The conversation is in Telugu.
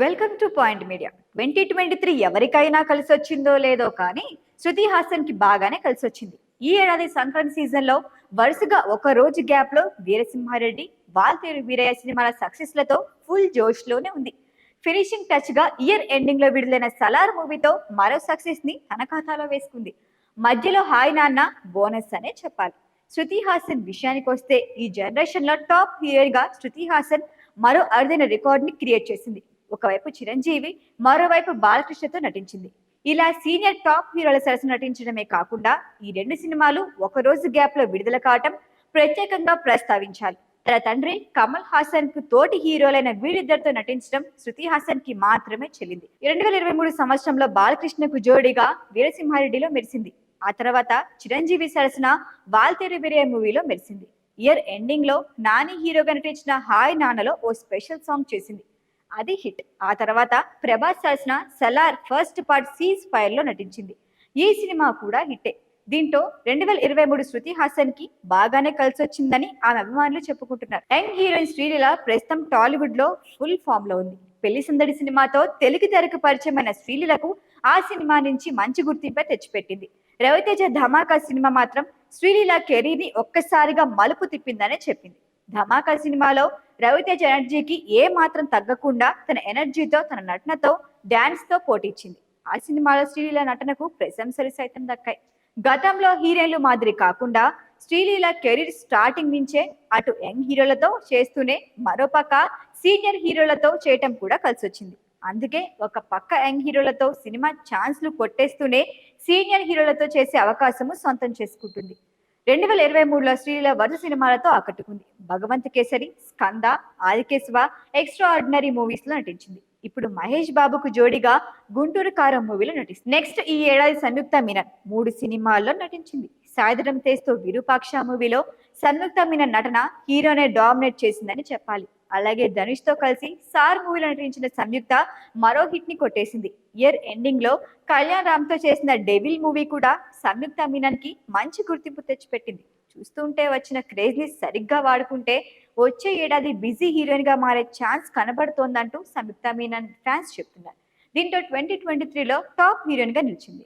Welcome to point media. 2023 ఎవరికైనా కలిసి వచ్చిందో లేదో కానీ శృతి హాసన్ కి బాగానే కలిసి వచ్చింది. ఈ ఏడాది సంక్రాంతి సీజన్ లో వరుసగా ఒక రోజు గ్యాప్ లో వీరసింహారెడ్డి, వాల్తేరు వీరయ్య సినిమాల సక్సెస్ లతో ఫుల్ జోష్ లోనే ఉంది. ఫినిషింగ్ టచ్ గా ఇయర్ ఎండింగ్ లో విడుదలైన సలార్ మూవీతో మరో సక్సెస్ ని తన ఖాతాలో వేసుకుంది. మధ్యలో హాయ్ నాన్న బోనస్ అనే చెప్పాలి. శృతి హాసన్ విషయానికి వస్తే ఈ జనరేషన్ లో టాప్ హీరోయిన్ గా శృతి హాసన్ మరో అరుదైన రికార్డ్ ని క్రియేట్ చేసింది. ఒకవైపు చిరంజీవి, మరోవైపు బాలకృష్ణతో నటించింది. ఇలా సీనియర్ టాప్ హీరోల సరసన నటించడమే కాకుండా ఈ రెండు సినిమాలు ఒక రోజు గ్యాప్ లో విడుదల కావటం ప్రత్యేకంగా ప్రస్తావించాలి. తన తండ్రి కమల్ హాసన్ కు తోటి హీరోలైన వీరిద్దరితో నటించడం శృతి హాసన్ కి మాత్రమే చెల్లింది. 2023 సంవత్సరంలో బాలకృష్ణకు జోడీగా వీరసింహారెడ్డిలో మెరిసింది. ఆ తర్వాత చిరంజీవి సరసన వాల్తేరు వీరయ్య మూవీలో మెరిసింది. ఇయర్ ఎండింగ్ లో నాని హీరోగా నటించిన హాయ్ నాన్నలో ఓ స్పెషల్ సాంగ్ చేసింది. అది హిట్. ఆ తర్వాత ప్రభాస్ సరసన Salaar first part cease fire లో నటించింది. ఈ సినిమా కూడా హిట్టే. దీంతో 2023 శృతి హాసన్ కి బాగానే కలిసి వచ్చిందని ఆమె అభిమానులు చెప్పుకుంటున్నారు. యంగ్ హీరోయిన్ శ్రీలీల ప్రస్తుతం టాలీవుడ్ లో ఫుల్ ఫామ్ లో ఉంది. పెళ్లి సందడి సినిమాతో తెలుగు తెరకు పరిచయమైన శ్రీలీలకు ఆ సినిమా నుంచి మంచి గుర్తింపే తెచ్చిపెట్టింది. రవితేజ ధమాకా సినిమా మాత్రం శ్రీలీల కెరీర్ ని ఒక్కసారిగా మలుపు తిప్పిందనే చెప్పింది. ధమాకా సినిమాలో రవితేజ ఎనర్జీకి ఏ మాత్రం తగ్గకుండా తన ఎనర్జీతో, తన నటనతో, డాన్స్ తో పోటీచ్చింది. ఆ సినిమాలో శ్రీలీల నటనకు ప్రశంసలు సైతం దక్కాయి. గతంలో హీరోయిన్లు మాదిరి కాకుండా శ్రీలీల కెరీర్ స్టార్టింగ్ నుంచే అటు యంగ్ హీరోలతో చేస్తూనే మరోపక్క సీనియర్ హీరోలతో చేయటం కూడా కలిసొచ్చింది. అందుకే ఒక పక్క యంగ్ హీరోలతో సినిమా ఛాన్స్లు కొట్టేస్తూనే సీనియర్ హీరోలతో చేసే అవకాశము సొంతం చేసుకుంటుంది. 2023లో శ్రీలీల వరుస సినిమాలతో ఆకట్టుకుంది. Bhagavanth Kesari, Skanda, Aadikeshava, extra ordinary movies లో నటించింది. ఇప్పుడు మహేష్ బాబుకు జోడిగా గుంటూరు కారం మూవీలో నటిస్తుంది. నెక్స్ట్ ఈ ఏడాది సంయుక్త మీనన్ 3 సినిమాల్లో నటించింది. సాయిధరం తేజ్తో విరూపాక్ష మూవీలో సంయుక్త మీనన్ నటన హీరోనే డామినేట్ చేసిందని చెప్పాలి. అలాగే ధనుష్ తో కలిసి సార్ మూవీలో నటించిన సంయుక్త మరో హిట్ ని కొట్టేసింది. ఇయర్ ఎండింగ్ లో కళ్యాణ్ రామ్ తో చేసిన డెవిల్ మూవీ కూడా సంయుక్త మీనన్ కి మంచి గుర్తింపు తెచ్చిపెట్టింది. చూస్తుంటే వచ్చిన క్రేజ్ ని సరిగ్గా వాడుకుంటే వచ్చే ఏడాది బిజీ హీరోయిన్ గా మారే ఛాన్స్ కనబడుతోందంటూ సంయుక్త మీనన్ ఫ్యాన్స్ చెప్తున్నారు. దీంతో 2023లో టాప్ హీరోయిన్ గా నిలిచింది.